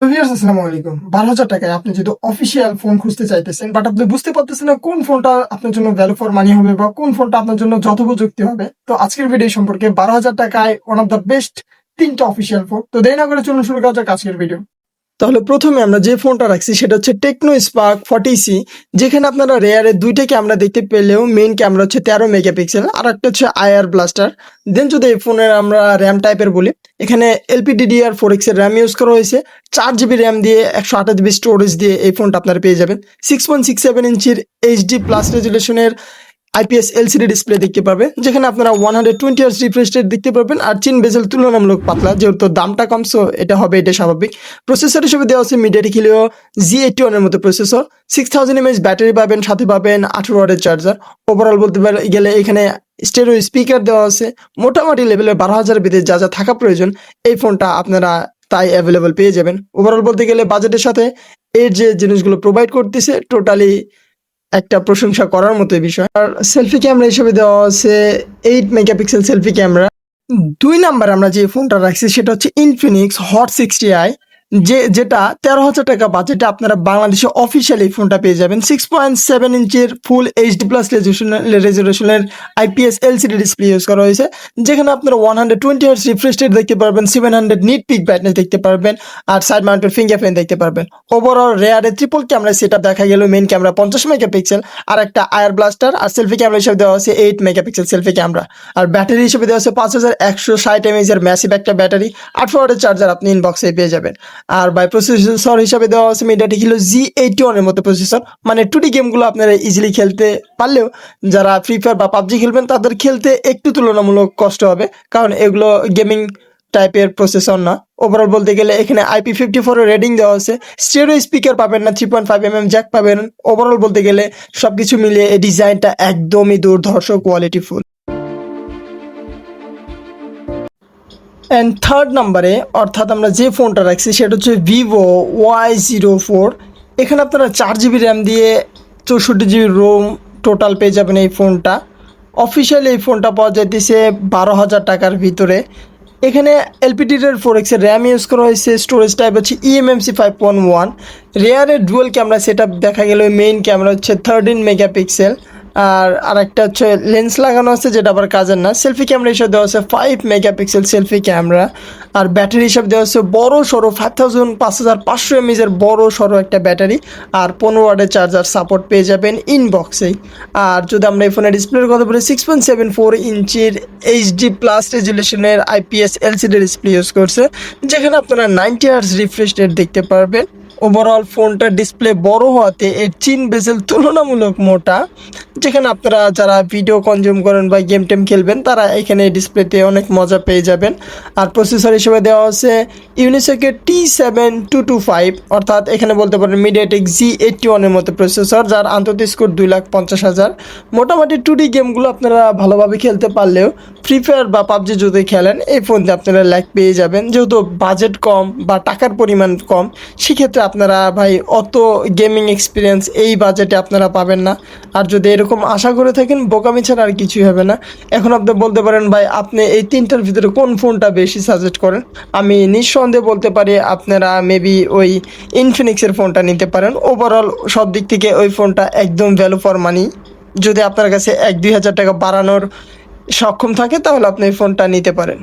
তো ভিউয়ার্স আসসালামু আলাইকুম। 12,000 টাকায় আপনি যদি অফিসিয়াল ফোন খুঁজতে চাইতেছেন, বাট আপনি বুঝতে পারতেছেন না কোন ফোনটা আপনার জন্য ভ্যালু ফর মানি হবে বা কোন ফোনটা আপনার জন্য যথোপযুক্ত হবে। তো আজকের ভিডিও সম্পর্কে 12,000 টাকায় ওয়ান অফ দ্য বেস্ট ৩টা অফিসিয়াল ফোন। তো দেরি না করে চলুন শুরু করা যাক আজকের ভিডিও। তাহলে প্রথমে আমরা যে ফোনটা রাখছি সেটা হচ্ছে টেকনো স্পার্ক 40C, যেখানে আপনারা রেয়ারের দুইটা ক্যামেরা দেখতে পেলেও মেইন ক্যামেরা হচ্ছে 13 মেগাপিক্সেল আর একটা হচ্ছে আইআর ব্লাস্টার। দেন যদি এই ফোনের আমরা র্যাম টাইপের বলি, এখানে LPDDR4X এর র্যাম ইউজ করা হয়েছে। 4 GB র্যাম দিয়ে 128 GB স্টোরেজ দিয়ে এই ফোনটা আপনারা পেয়ে যাবেন। 6.67 ইঞ্চির HD প্লাস রেজুলেশনের IPS LCD ডিসপ্লে দেখতে পারবেন, যেখানে আপনারা 120 Hz রিফ্রেশ রেট দেখতে পারবেন। আর চিন বেজেল তুলনামূলক পাতলা, যেহেতু দামটা কম সো এটা হবে, এটা স্বাভাবিক। প্রসেসর হিসেবে দেওয়া আছে মিডিয়াটেক হিলিও Z81 এর মতো প্রসেসর। 6000 mAh ব্যাটারি পাবেন, সাথে পাবেন 18 ওয়াটের চার্জার। ওভারঅল বলতে গেলে এখানে স্টেরিও স্পিকার দেওয়া আছে। মোটামুটি লেভেলের 12,000 ভিতরে যা যা থাকা প্রয়োজন এই ফোনটা আপনারা তাই অ্যাভেলেবল পেয়ে যাবেন। ওভারঅল বলতে গেলে বাজেটের সাথে এর যে জিনিসগুলো প্রোভাইড করতেছে টোটালি একটা প্রশংসা করার মতো বিষয়। আর সেলফি ক্যামেরা হিসেবে দেওয়া আছে 8 মেগাপিক্সেল সেলফি ক্যামেরা। 2 নাম্বার আমরা যে ফোনটা রাখছি সেটা হচ্ছে ইনফিনিক্স হট 60i, যেটা 13,000 টাকা বাজেটে আপনারা বাংলাদেশে অফিসিয়াল এই ফোনটা পেয়ে যাবেন। 6.7 ইঞ্চের ফুল HD প্লাস রেজুলেশনের IPS LCD ডিসপ্লে ইউজ করা হয়েছে, যেখানে আপনারা 120 Hz রিফ্রেশ রেট দেখতে পারবেন, 700 নিট পিক ব্রাইটনেস দেখতে পারবেন, আর সাইড মাউন্টেড ফিঙ্গারপ্রিন্ট দেখতে পারবেন। ওভারঅল রেয়ারে ট্রিপল ক্যামেরা সেটআপ দেখা গেল। মেইন ক্যামেরা 50 মেগাপিক্সেল আর একটা আয়ার ব্লাস্টার। আর সেলফি ক্যামেরা হিসেবে দেওয়া আছে 8 মেগাপিক্সেল সেলফি ক্যামেরা। আর ব্যাটারি হিসেবে দেওয়া আছে 5160 mAh এর ম্যাসিভ একটা ব্যাটারি। 8 ওয়াটের চার্জার আপনি ইনবক্সে পেয়ে যাবেন। আর বাই প্রসেসর হিসাবে দেওয়া আছে মিডিয়াটেক হিলিও Z81 এর মতো প্রসেসর। মানে 2D গেমগুলো আপনারা ইজিলি খেলতে পারলেও যারা ফ্রি ফায়ার বা পাবজি খেলবেন তাদের খেলতে একটু তুলনামূলক কষ্ট হবে, কারণ এগুলো গেমিং টাইপের প্রসেসর না। ওভারঅল বলতে গেলে এখানে IP54 এর রেটিং দেওয়া আছে। স্টেরিও স্পিকার পাবেন না, 3.5 mm জ্যাক পাবেন। ওভারঅল বলতে গেলে সবকিছু মিলিয়ে এই ডিজাইনটা একদমই দুর্ধর্ষ কোয়ালিটিফুল। অ্যান্ড থার্ড নাম্বারে অর্থাৎ আমরা যে ফোনটা রাখছি সেটা হচ্ছে ভিভো Y04। এখানে আপনারা 4 GB র্যাম দিয়ে 64 GB রোম টোটাল পেয়ে যাবেন এই ফোনটা। অফিসিয়ালি এই ফোনটা পাওয়া যাইতেছে 12,000 টাকার ভিতরে। এখানে LPDDR4X এর র্যাম ইউজ করা হয়েছে। স্টোরেজ টাইপ হচ্ছে eMMC 5.1। রেয়ারের ডুয়াল ক্যামেরা সেট দেখা গেল। মেইন ক্যামেরা হচ্ছে 13 মেগাপিক্সেল আর একটা হচ্ছে লেন্স লাগানো আছে, যেটা আবার কাজের না। সেলফি ক্যামেরা হিসাবে দেওয়া আছে 5 মেগাপিক্সেল সেলফি ক্যামেরা। আর ব্যাটারি হিসাবে দেওয়া আছে বড় সড়ো 5500 mAh এর বড় সড়ো একটা ব্যাটারি। আর 15 ওয়াটের চার্জার সাপোর্ট পেয়ে যাবেন ইনবক্সেই। আর যদি আমরা এই ফোনের ডিসপ্লের কথা বলি, 6.74 ইঞ্চির HD প্লাস রেজুলেশনের IPS LCD ডিসপ্লে ইউজ করছে, যেখানে আপনারা 90 Hz রিফ্রেশ রেট দেখতে পারবেন। ওভারঅল ফোনটার ডিসপ্লে বড় হওয়াতে এর চিন বেজেল তুলনামূলক মোটা, যেখানে আপনারা যারা ভিডিও কনজিউম করেন বা গেম টেম খেলবেন তারা এখানে ডিসপ্লেতে অনেক মজা পেয়ে যাবেন। আর প্রসেসর হিসেবে দেওয়া আছে ইউনিসেকের T7225, অর্থাৎ এখানে বলতে পারেন মিডিয়াটেক Z81 এর মতো প্রসেসর, যার আন্তর্জাতিক স্কোর 2,50,000। মোটামুটি 2D গেমগুলো আপনারা ভালোভাবে খেলতে পারলেও ফ্রি ফায়ার বা পাবজি যদি খেলেন এই ফোন দিয়ে আপনারা ল্যাগ পেয়ে যাবেন। যেহেতু বাজেট কম বা টাকার পরিমাণ কম, সেক্ষেত্রে আপনারা ভাই অত গেমিং এক্সপিরিয়েন্স এই বাজেটে আপনারা পাবেন না। আর যদি এরকম আশা করে থাকেন, বোকামি ছাড়া আর কিছুই হবে না। এখন আপনি বলতে পারেন ভাই আপনি এই তিনটার ভিতরে কোন ফোনটা বেশি সাজেস্ট করেন। আমি নিঃসন্দেহে বলতে পারি আপনারা মেবি ওই ইনফিনিক্সের ফোনটা নিতে পারেন। ওভারঅল সব দিক থেকে ওই ফোনটা একদম ভ্যালু ফর মানি। যদি আপনার কাছে 1-2 হাজার টাকা বাড়ানোর সক্ষম থাকে তাহলে আপনি এই ফোনটা নিতে পারেন।